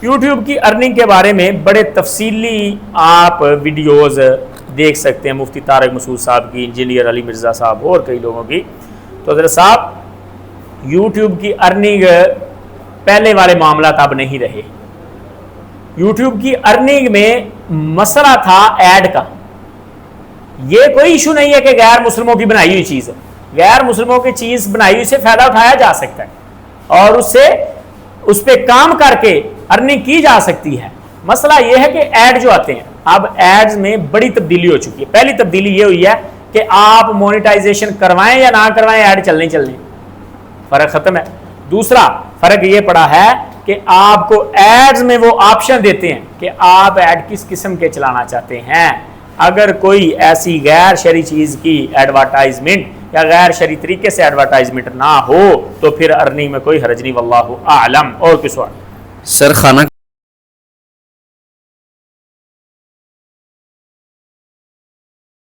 YouTube کی earning کے بارے میں بڑے تفصیلی آپ ویڈیوز دیکھ سکتے ہیں، مفتی طارق مسعود صاحب کی، انجینئر علی مرزا صاحب اور کئی لوگوں کی۔ تو حضرت صاحب یوٹیوب کی ارننگ پہلے والے معاملات اب نہیں رہے۔ یوٹیوب کی ارننگ میں مسئلہ تھا ایڈ کا، یہ کوئی ایشو نہیں ہے کہ غیر مسلموں کی بنائی ہوئی چیز ہے، غیر مسلموں کی چیز بنائی ہوئی سے فائدہ اٹھایا جا سکتا ہے اور اس پہ کام کر کے ارننگ کی جا سکتی ہے۔ مسئلہ یہ ہے کہ ایڈ جو آتے ہیں، اب ایڈز میں بڑی تبدیلی ہو چکی ہے۔ پہلی تبدیلی یہ ہوئی ہے کہ آپ مونیٹائزیشن کروائیں یا نہ کروائیں، ایڈ چلنے فرق ختم ہے۔ دوسرا فرق یہ پڑا ہے کہ آپ کو ایڈز میں وہ آپشن دیتے ہیں کہ آپ ایڈ کس قسم کے چلانا چاہتے ہیں۔ اگر کوئی ایسی غیر شرعی چیز کی ایڈورٹائزمنٹ یا غیر شرعی طریقے سے ایڈورٹائزمنٹ نہ ہو تو پھر ارننگ میں کوئی حرج نہیں، واللہ اعلم۔ اور کس سوال؟ سر خانہ